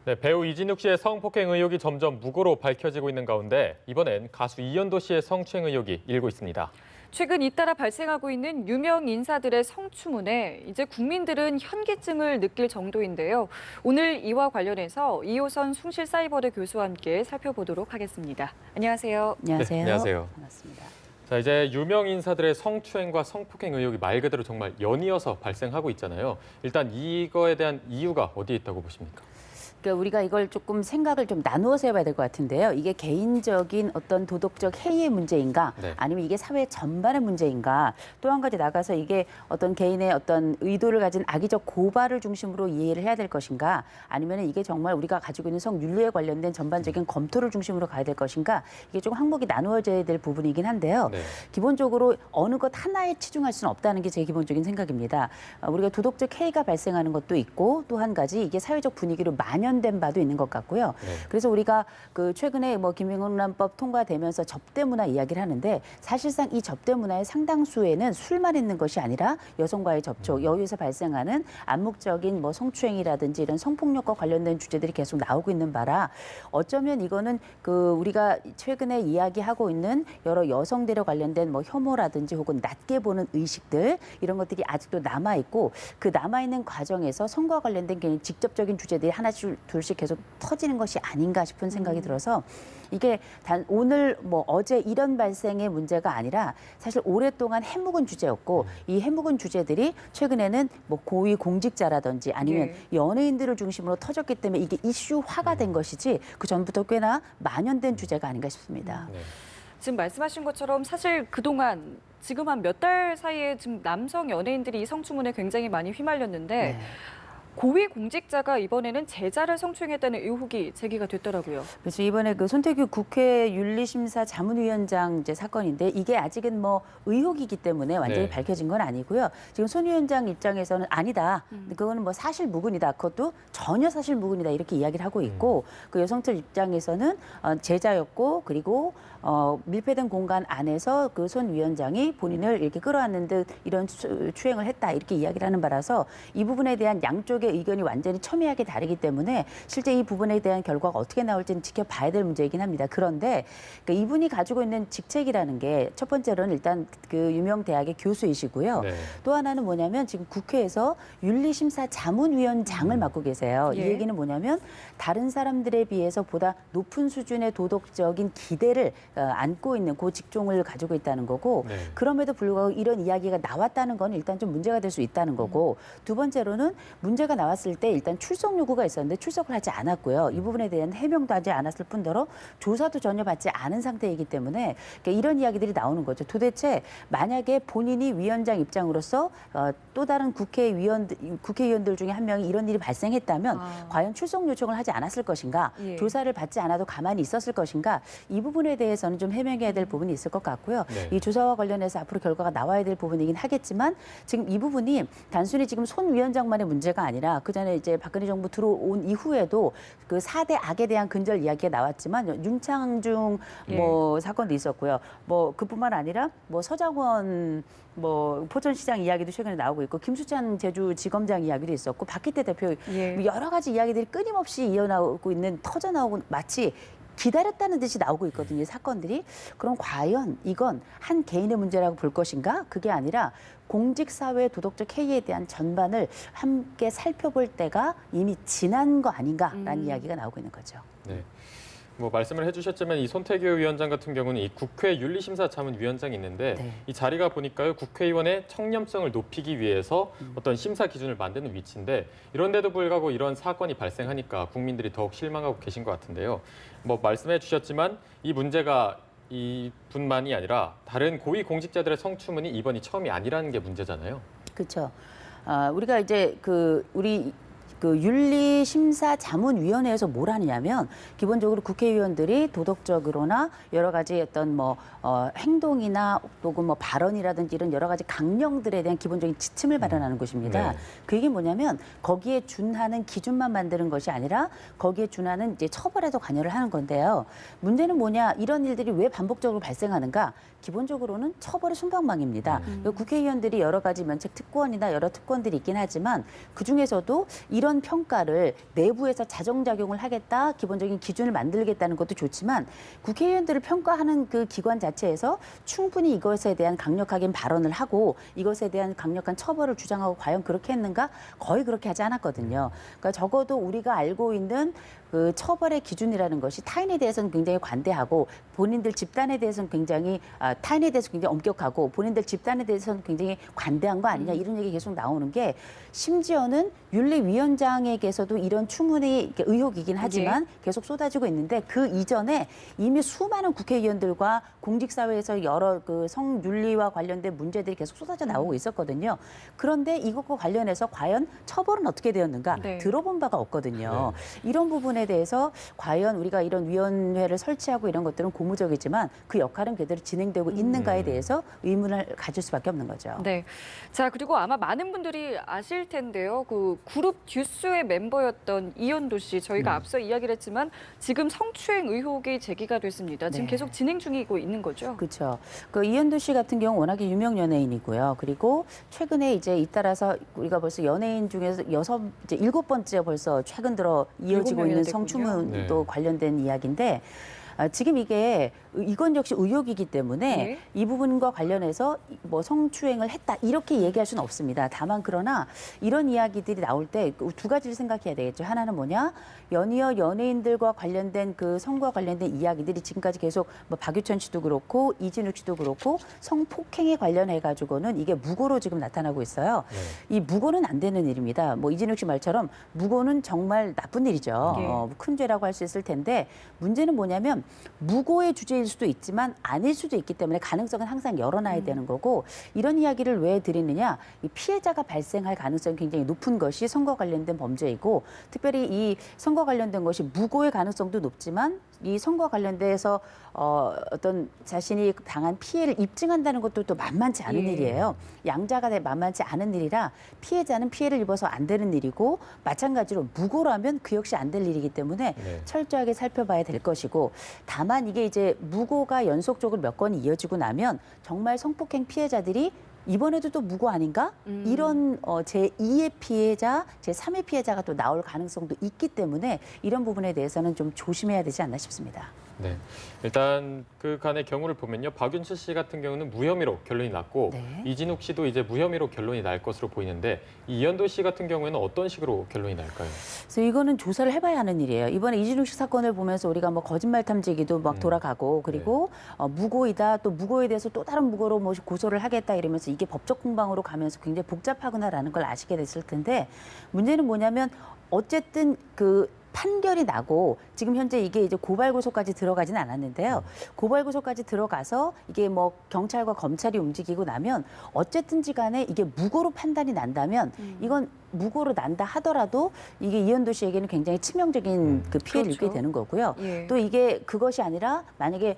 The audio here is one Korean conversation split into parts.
네, 배우 이진욱 씨의 성폭행 의혹이 점점 무고로 밝혀지고 있는 가운데 이번엔 가수 이현도 씨의 성추행 의혹이 일고 있습니다. 최근 잇따라 발생하고 있는 유명 인사들의 성추문에 이제 국민들은 현기증을 느낄 정도인데요. 오늘 이와 관련해서 이호선 숭실사이버대 교수와 함께 살펴보도록 하겠습니다. 안녕하세요. 안녕하세요. 네, 안녕하세요. 반갑습니다. 자, 이제 유명 인사들의 성추행과 성폭행 의혹이 말 그대로 정말 연이어서 발생하고 있잖아요. 일단 이거에 대한 이유가 어디에 있다고 보십니까? 그러니까 우리가 이걸 조금 생각을 좀 나누어서 해봐야 될 것 같은데요. 이게 개인적인 어떤 도덕적 해이의 문제인가, 네. 아니면 이게 사회 전반의 문제인가, 또 한 가지 나가서 이게 어떤 개인의 어떤 의도를 가진 악의적 고발을 중심으로 이해를 해야 될 것인가, 아니면 이게 정말 우리가 가지고 있는 성윤리에 관련된 전반적인 검토를 중심으로 가야 될 것인가, 이게 조금 항목이 나누어져야 될 부분이긴 한데요. 네. 기본적으로 어느 것 하나에 치중할 수는 없다는 게 제 기본적인 생각입니다. 우리가 도덕적 해이가 발생하는 것도 있고, 또 한 가지 이게 사회적 분위기로 만연된 바도 있는 것 같고요. 네. 그래서 우리가 그 최근에 뭐 김영란법 통과되면서 접대 문화 이야기를 하는데, 사실상 이 접대 문화의 상당수에는 술만 있는 것이 아니라 여성과의 접촉, 여기서 발생하는 암묵적인 뭐 성추행이라든지 이런 성폭력과 관련된 주제들이 계속 나오고 있는 바라, 어쩌면 이거는 그 우리가 최근에 이야기하고 있는 여러 여성들에 관련된 뭐 혐오라든지 혹은 낮게 보는 의식들, 이런 것들이 아직도 남아 있고, 그 남아 있는 과정에서 성과 관련된 굉장히 직접적인 주제들이 하나씩 둘씩 계속 터지는 것이 아닌가 싶은 생각이 들어서, 이게 단 오늘 뭐 어제 이런 발생의 문제가 아니라 사실 오랫동안 해묵은 주제였고, 이 해묵은 주제들이 최근에는 뭐 고위 공직자라든지 아니면 연예인들을 중심으로 터졌기 때문에 이게 이슈화가 된 것이지, 그 전부터 꽤나 만연된 주제가 아닌가 싶습니다. 네. 지금 말씀하신 것처럼 사실 그동안 지금 한 몇 달 사이에 지금 남성 연예인들이 이 성추문에 굉장히 많이 휘말렸는데 네. 고위 공직자가 이번에는 제자를 성추행했다는 의혹이 제기가 됐더라고요. 그래서 이번에 그 손태규 국회 윤리심사 자문위원장 이제 사건인데, 이게 아직은 뭐 의혹이기 때문에 완전히 네. 밝혀진 건 아니고요. 지금 손 위원장 입장에서는 아니다. 그거는 뭐 사실 무근이다. 그것도 전혀 사실 무근이다. 이렇게 이야기를 하고 있고, 그 여성들 입장에서는 제자였고, 그리고 밀폐된 공간 안에서 그 손 위원장이 본인을 이렇게 끌어안는 듯 이런 추행을 했다. 이렇게 이야기를 하는 바라서 이 부분에 대한 양쪽의 의견이 완전히 첨예하게 다르기 때문에 실제 이 부분에 대한 결과가 어떻게 나올지는 지켜봐야 될 문제이긴 합니다. 그런데 그러니까 이분이 가지고 있는 직책이라는 게 첫 번째로는 일단 그 유명 대학의 교수이시고요. 네. 또 하나는 뭐냐면 지금 국회에서 윤리심사 자문위원장을 맡고 계세요. 이 예. 얘기는 뭐냐면 다른 사람들에 비해서 보다 높은 수준의 도덕적인 기대를 안고 있는 그 직종을 가지고 있다는 거고, 네. 그럼에도 불구하고 이런 이야기가 나왔다는 건 일단 좀 문제가 될 수 있다는 거고, 두 번째로는 문제가 나왔을 때 일단 출석 요구가 있었는데 출석을 하지 않았고요. 이 부분에 대한 해명도 하지 않았을 뿐더러 조사도 전혀 받지 않은 상태이기 때문에 그러니까 이런 이야기들이 나오는 거죠. 도대체 만약에 본인이 위원장 입장으로서 또 다른 국회의원들 중에 한 명이 이런 일이 발생했다면 과연 출석 요청을 하지 않았을 것인가, 예. 조사를 받지 않아도 가만히 있었을 것인가, 이 부분에 대해서는 좀 해명해야 될 부분이 있을 것 같고요. 네. 이 조사와 관련해서 앞으로 결과가 나와야 될 부분이긴 하겠지만, 지금 이 부분이 단순히 지금 손 위원장만의 문제가 아니라 그 전에 이제 박근혜 정부 들어온 이후에도 그 4대 악에 대한 근절 이야기가 나왔지만 윤창중 뭐 사건도 있었고요. 뭐 그뿐만 아니라 뭐 서장원 뭐 포천시장 이야기도 최근에 나오고 있고, 김수찬 제주지검장 이야기도 있었고, 박희태 대표 예. 여러 가지 이야기들이 끊임없이 이어나오고 있는, 터져나오고 마치 기다렸다는 듯이 나오고 있거든요, 사건들이. 그럼 과연 이건 한 개인의 문제라고 볼 것인가? 그게 아니라 공직사회 도덕적 해이에 대한 전반을 함께 살펴볼 때가 이미 지난 거 아닌가라는 이야기가 나오고 있는 거죠. 네. 뭐 말씀을 해주셨지만 이 손태규 위원장 같은 경우는 이 국회 윤리심사 자문위원장이 있는데 네. 이 자리가 보니까요, 국회의원의 청렴성을 높이기 위해서 어떤 심사 기준을 만드는 위치인데, 이런데도 불구하고 이런 사건이 발생하니까 국민들이 더욱 실망하고 계신 것 같은데요. 뭐 말씀해 주셨지만 이 문제가 이분만이 아니라 다른 고위 공직자들의 성추문이 이번이 처음이 아니라는 게 문제잖아요. 그렇죠. 우리가 이제 그 윤리심사자문위원회에서 뭘 하느냐면, 기본적으로 국회의원들이 도덕적으로나 여러 가지 어떤 뭐 행동이나 혹은 뭐 발언이라든지 이런 여러 가지 강령들에 대한 기본적인 지침을 마련하는 곳입니다. 네. 그게 뭐냐면 거기에 준하는 기준만 만드는 것이 아니라 거기에 준하는 이제 처벌에도 관여를 하는 건데요. 문제는 뭐냐, 이런 일들이 왜 반복적으로 발생하는가? 기본적으로는 처벌의 손방망입니다. 국회의원들이 여러 가지 면책 특권이나 여러 특권들이 있긴 하지만 그 중에서도 이런 이런 평가를 내부에서 자정작용을 하겠다, 기본적인 기준을 만들겠다는 것도 좋지만 국회의원들을 평가하는 그 기관 자체에서 충분히 이것에 대한 강력하게 발언을 하고 이것에 대한 강력한 처벌을 주장하고 과연 그렇게 했는가? 거의 그렇게 하지 않았거든요. 그러니까 적어도 우리가 알고 있는 그 처벌의 기준이라는 것이 타인에 대해서는 굉장히 관대하고 본인들 집단에 대해서는 굉장히 타인에 대해서 굉장히 엄격하고 본인들 집단에 대해서는 굉장히 관대한 거 아니냐 이런 얘기 계속 나오는 게 심지어는 윤리위원장에게서도 이런 추문이 의혹이긴 하지만 계속 쏟아지고 있는데 그 이전에 이미 수많은 국회의원들과 공직사회에서 여러 그 성윤리와 관련된 문제들이 계속 쏟아져 나오고 있었거든요. 그런데 이것과 관련해서 과연 처벌은 어떻게 되었는가 네. 들어본 바가 없거든요. 이런 부분에 대해서 과연 우리가 이런 위원회를 설치하고 이런 것들은 고무적이지만 그 역할은 그대로 진행되고 있는가에 대해서 의문을 가질 수밖에 없는 거죠. 네. 자, 그리고 아마 많은 분들이 아실 텐데요. 그 그룹 듀스의 멤버였던 이현도 씨, 저희가 앞서 이야기를 했지만 지금 성추행 의혹이 제기가 됐습니다. 지금 네. 계속 진행 중이고 있는 거죠. 그렇죠. 그 이현도 씨 같은 경우 워낙에 유명 연예인이고요. 그리고 최근에 이제 잇따라서 우리가 벌써 연예인 중에서 이제 7번째 벌써 최근 들어 이어지고 있는 됐군요. 성추문도 관련된 이야기인데 지금 이건 역시 의혹이기 때문에 네. 이 부분과 관련해서 뭐 성추행을 했다 이렇게 얘기할 수는 없습니다. 다만 그러나 이런 이야기들이 나올 때 두 가지를 생각해야 되겠죠. 하나는 뭐냐? 연이어 연예인들과 관련된 그 성과 관련된 이야기들이 지금까지 계속 뭐 박유천 씨도 그렇고 이진욱 씨도 그렇고 성폭행에 관련해 가지고는 이게 무고로 지금 나타나고 있어요. 이 무고는 안 되는 일입니다. 뭐 이진욱 씨 말처럼 무고는 정말 나쁜 일이죠. 예. 큰 죄라고 할 수 있을 텐데 문제는 뭐냐면 무고의 주제일 수도 있지만 아닐 수도 있기 때문에 가능성은 항상 열어놔야 되는 거고 이런 이야기를 왜 드리느냐 이 피해자가 발생할 가능성이 굉장히 높은 것이 선거 관련된 범죄이고 특별히 이 선거 관련된 것이 무고의 가능성도 높지만 이 선거 관련돼서 어떤 자신이 당한 피해를 입증한다는 것도 또 만만치 않은 일이에요. 양자가 만만치 않은 일이라 피해자는 피해를 입어서 안 되는 일이고 마찬가지로 무고라면 그 역시 안 될 일이기 때문에 철저하게 살펴봐야 될 것이고 다만 이게 이제 무고가 연속적으로 몇 건이 이어지고 나면 정말 성폭행 피해자들이 이번에도 또 무고 아닌가? 이런 제2의 피해자, 제3의 피해자가 또 나올 가능성도 있기 때문에 이런 부분에 대해서는 좀 조심해야 되지 않나 싶습니다. 네, 일단 그 간의 경우를 보면요. 박윤철 씨 같은 경우는 무혐의로 결론이 났고 네. 이진욱 씨도 이제 무혐의로 결론이 날 것으로 보이는데 이현도 씨 같은 경우에는 어떤 식으로 결론이 날까요? 그래서 이거는 조사를 해봐야 하는 일이에요. 이번에 이진욱 씨 사건을 보면서 우리가 뭐 거짓말 탐지기도 막 돌아가고 그리고 무고이다 또 무고에 대해서 또 다른 무고로 뭐 고소를 하겠다 이러면서 이게 법적 공방으로 가면서 굉장히 복잡하구나라는 걸 아시게 됐을 텐데 문제는 뭐냐면 어쨌든 그 판결이 나고 지금 현재 이게 이제 고발 고소까지 들어가진 않았는데요. 고발 고소까지 들어가서 이게 뭐 경찰과 검찰이 움직이고 나면 어쨌든지 간에 이게 무고로 판단이 난다면 이건 무고로 난다 하더라도 이게 이현도 씨에게는 굉장히 치명적인 그 피해를 그렇죠. 입게 되는 거고요. 예. 또 이게 그것이 아니라 만약에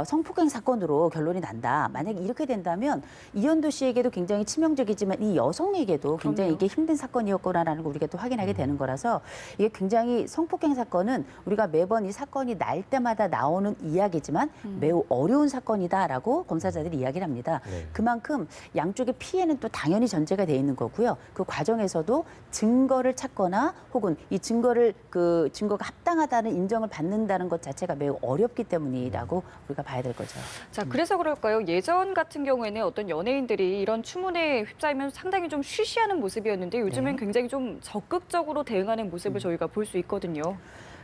성폭행 사건으로 결론이 난다. 만약에 이렇게 된다면 이현도 씨에게도 굉장히 치명적이지만 이 여성에게도 굉장히 그럼요. 이게 힘든 사건이었구나라는 걸 우리가 또 확인하게 되는 거라서 이게 굉장히 성폭행 사건은 우리가 매번 이 사건이 날 때마다 나오는 이야기지만 매우 어려운 사건이다라고 검사자들이 이야기를 합니다. 네. 그만큼 양쪽의 피해는 또 당연히 전제가 돼 있는 거고요. 그 과정에서도 증거를 찾거나 혹은 이 증거가 합당하다는 인정을 받는다는 것 자체가 매우 어렵기 때문이라고 우리가 봐야 될 거죠. 자, 그래서 그럴까요? 예전 같은 경우에는 어떤 연예인들이 이런 추문에 휩싸이면 상당히 좀 쉬쉬하는 모습이었는데 요즘엔 굉장히 좀 적극적으로 대응하는 모습을 저희가 볼 수 있거든요.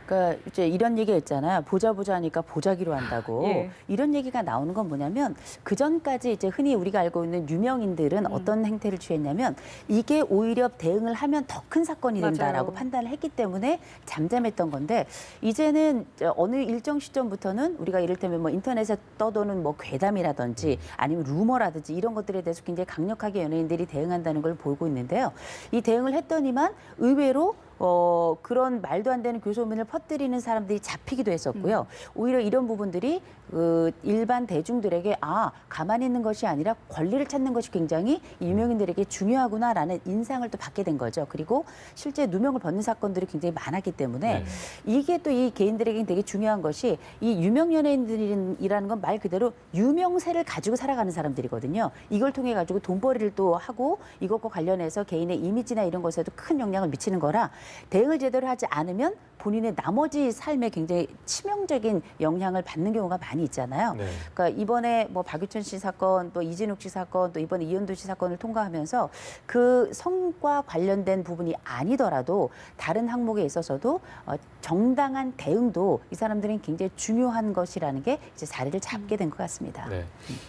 그러니까 이제 이런 얘기가 있잖아요. 보자 하니까 보자기로 한다고. 예. 이런 얘기가 나오는 건 뭐냐면 그 전까지 이제 흔히 우리가 알고 있는 유명인들은 어떤 행태를 취했냐면 이게 오히려 대응을 하면 더 큰 사건이 된다라고 맞아요. 판단을 했기 때문에 잠잠했던 건데 이제는 어느 일정 시점부터는 우리가 이를테면 뭐 인터넷에 떠도는 뭐 괴담이라든지 아니면 루머라든지 이런 것들에 대해서 굉장히 강력하게 연예인들이 대응한다는 걸 보고 있는데요. 이 대응을 했더니만 의외로 그런 말도 안 되는 교소문을 퍼뜨리는 사람들이 잡히기도 했었고요. 오히려 이런 부분들이 일반 대중들에게 가만히 있는 것이 아니라 권리를 찾는 것이 굉장히 유명인들에게 중요하구나라는 인상을 또 받게 된 거죠. 그리고 실제 누명을 벗는 사건들이 굉장히 많았기 때문에 이게 또 이 개인들에게 되게 중요한 것이 이 유명 연예인들이라는 건 말 그대로 유명세를 가지고 살아가는 사람들이거든요. 이걸 통해 가지고 돈벌이를 또 하고 이것과 관련해서 개인의 이미지나 이런 것에도 큰 영향을 미치는 거라 대응을 제대로 하지 않으면 본인의 나머지 삶에 굉장히 치명적인 영향을 받는 경우가 많이 있잖아요. 네. 그러니까 이번에 뭐 박유천 씨 사건, 또 이진욱 씨 사건, 또 이번에 이현도 씨 사건을 통과하면서 그 성과 관련된 부분이 아니더라도 다른 항목에 있어서도 정당한 대응도 이 사람들은 굉장히 중요한 것이라는 게 이제 자리를 잡게 된 것 같습니다. 네.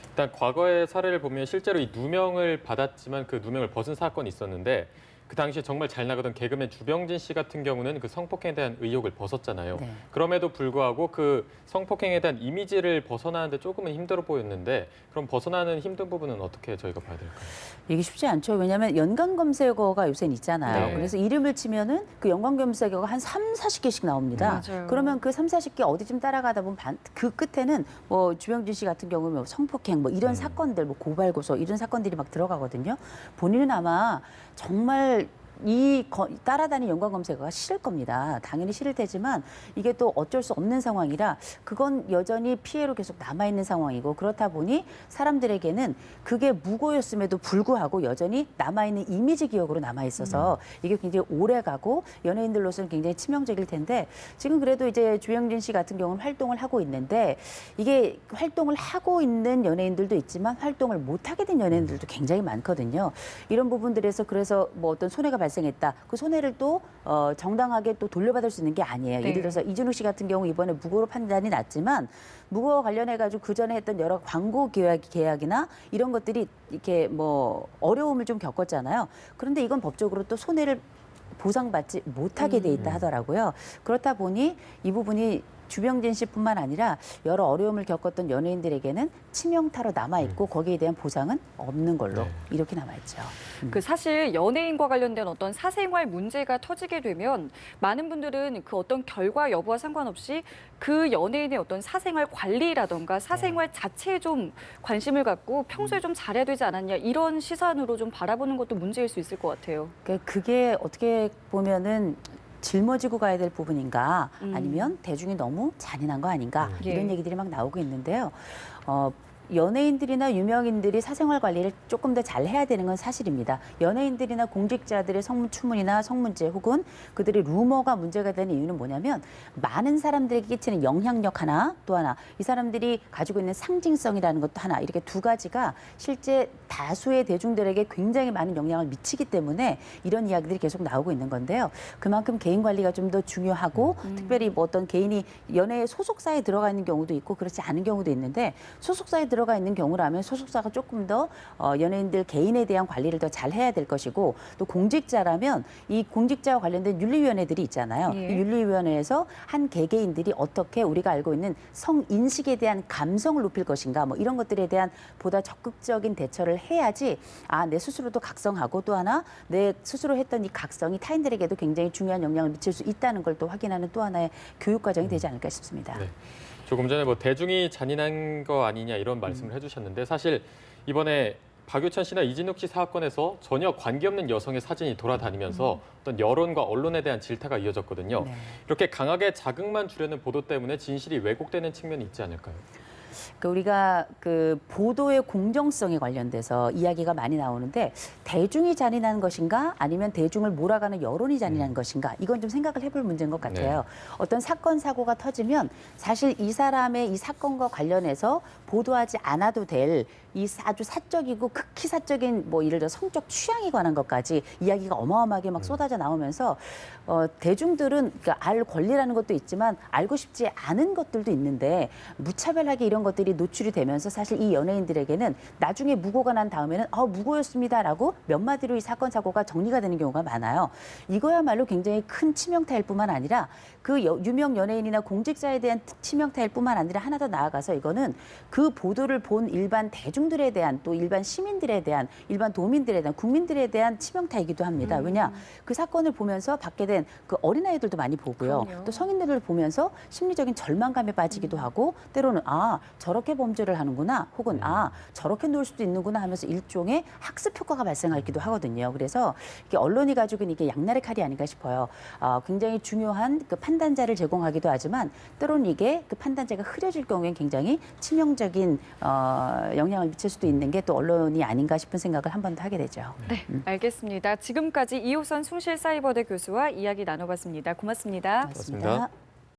일단 과거의 사례를 보면 실제로 이 누명을 받았지만 그 누명을 벗은 사건이 있었는데 그 당시에 정말 잘 나가던 개그맨 주병진 씨 같은 경우는 그 성폭행에 대한 의혹을 벗었잖아요. 네. 그럼에도 불구하고 그 성폭행에 대한 이미지를 벗어나는데 조금은 힘들어 보였는데 그럼 벗어나는 힘든 부분은 어떻게 저희가 봐야 될까요? 이게 쉽지 않죠. 왜냐하면 연관 검색어가 요새는 있잖아요. 네. 그래서 이름을 치면은 그 연관 검색어가 한 3, 40개씩 나옵니다. 맞아요. 그러면 그 3, 40개 어디쯤 따라가다 보면 그 끝에는 뭐 주병진 씨 같은 경우는 뭐 성폭행 뭐 이런 사건들, 뭐 고발 고소 이런 사건들이 막 들어가거든요. 본인은 아마 정말 따라다니는 연관 검색어가 싫을 겁니다. 당연히 싫을 테지만 이게 또 어쩔 수 없는 상황이라 그건 여전히 피해로 계속 남아있는 상황이고 그렇다 보니 사람들에게는 그게 무고였음에도 불구하고 여전히 남아있는 이미지 기억으로 남아있어서 이게 굉장히 오래가고 연예인들로서는 굉장히 치명적일 텐데 지금 그래도 이제 주영진 씨 같은 경우는 활동을 하고 있는데 이게 활동을 하고 있는 연예인들도 있지만 활동을 못하게 된 연예인들도 굉장히 많거든요. 이런 부분들에서 그래서 뭐 어떤 손해가 발생했다. 그 손해를 또 정당하게 또 돌려받을 수 있는 게 아니에요. 네. 예를 들어서 이준욱 씨 같은 경우 이번에 무고로 판단이 났지만 무고와 관련해가지고 그 전에 했던 여러 광고 계약이나 이런 것들이 이렇게 뭐 어려움을 좀 겪었잖아요. 그런데 이건 법적으로 또 손해를 보상받지 못하게 돼 있다 하더라고요. 그렇다 보니 이 부분이 주병진 씨뿐만 아니라 여러 어려움을 겪었던 연예인들에게는 치명타로 남아있고 거기에 대한 보상은 없는 걸로 네. 이렇게 남아있죠. 그 사실 연예인과 관련된 어떤 사생활 문제가 터지게 되면 많은 분들은 그 어떤 결과 여부와 상관없이 그 연예인의 어떤 사생활 관리라던가 사생활 자체에 좀 관심을 갖고 평소에 좀 잘해야 되지 않았냐 이런 시선으로 좀 바라보는 것도 문제일 수 있을 것 같아요. 그게 어떻게 보면은 짊어지고 가야 될 부분인가 아니면 대중이 너무 잔인한 거 아닌가 이런 예. 얘기들이 막 나오고 있는데요. 연예인들이나 유명인들이 사생활 관리를 조금 더 잘 해야 되는 건 사실입니다. 연예인들이나 공직자들의 성추문이나 성문제 혹은 그들의 루머가 문제가 되는 이유는 뭐냐면 많은 사람들에게 끼치는 영향력 하나 또 하나 이 사람들이 가지고 있는 상징성이라는 것도 하나 이렇게 두 가지가 실제 다수의 대중들에게 굉장히 많은 영향을 미치기 때문에 이런 이야기들이 계속 나오고 있는 건데요. 그만큼 개인 관리가 좀 더 중요하고 특별히 뭐 어떤 개인이 연예 소속사에 들어가 있는 경우도 있고 그렇지 않은 경우도 있는데 소속사에 들어가 있는 경우라면 소속사가 조금 더 연예인들 개인에 대한 관리를 더 잘 해야 될 것이고 또 공직자라면 이 공직자와 관련된 윤리위원회들이 있잖아요. 예. 이 윤리위원회에서 한 개개인들이 어떻게 우리가 알고 있는 성인식에 대한 감성을 높일 것인가 뭐 이런 것들에 대한 보다 적극적인 대처를 해야지 내 스스로도 각성하고 또 하나 내 스스로 했던 이 각성이 타인들에게도 굉장히 중요한 영향을 미칠 수 있다는 걸 또 확인하는 또 하나의 교육 과정이 되지 않을까 싶습니다. 네. 조금 전에 뭐 대중이 잔인한 거 아니냐 이런 말씀을 해주셨는데 사실 이번에 박유천 씨나 이진욱 씨 사건에서 전혀 관계없는 여성의 사진이 돌아다니면서 어떤 여론과 언론에 대한 질타가 이어졌거든요. 네. 이렇게 강하게 자극만 주려는 보도 때문에 진실이 왜곡되는 측면이 있지 않을까요? 우리가 그 보도의 공정성에 관련돼서 이야기가 많이 나오는데 대중이 잔인한 것인가 아니면 대중을 몰아가는 여론이 잔인한 것인가 이건 좀 생각을 해볼 문제인 것 같아요. 네. 어떤 사건 사고가 터지면 사실 이 사람의 이 사건과 관련해서 보도하지 않아도 될 이 아주 사적이고 극히 사적인 뭐 예를 들어 성적 취향에 관한 것까지 이야기가 어마어마하게 막 쏟아져 나오면서 대중들은 그러니까 알 권리라는 것도 있지만 알고 싶지 않은 것들도 있는데 무차별하게 이런 것들이 노출이 되면서 사실 이 연예인들에게는 나중에 무고가 난 다음에는 무고였습니다라고 몇 마디로 이 사건 사고가 정리가 되는 경우가 많아요. 이거야말로 굉장히 큰 치명타일 뿐만 아니라 그 유명 연예인이나 공직자에 대한 치명타일 뿐만 아니라 하나 더 나아가서 이거는 그 보도를 본 일반 대중들에 대한 또 일반 시민들에 대한 일반 도민들에 대한 국민들에 대한 치명타이기도 합니다. 왜냐 그 사건을 보면서 받게 된 그 어린아이들도 많이 보고요. 그럼요. 또 성인들을 보면서 심리적인 절망감에 빠지기도 하고 때로는 저렇게 범죄를 하는구나 혹은 저렇게 놀 수도 있는구나 하면서 일종의 학습 효과가 발생하기도 하거든요. 그래서 이게 언론이 가지고 있는 이게 양날의 칼이 아닌가 싶어요. 굉장히 중요한 그 판단자를 제공하기도 하지만 때로는 이게 그 판단자가 흐려질 경우엔 굉장히 치명적인 영향을 미칠 수도 있는 게 또 언론이 아닌가 싶은 생각을 한 번 더 하게 되죠. 네, 알겠습니다. 지금까지 이호선 숭실사이버대 교수와 이야기 나눠봤습니다. 고맙습니다. 고맙습니다.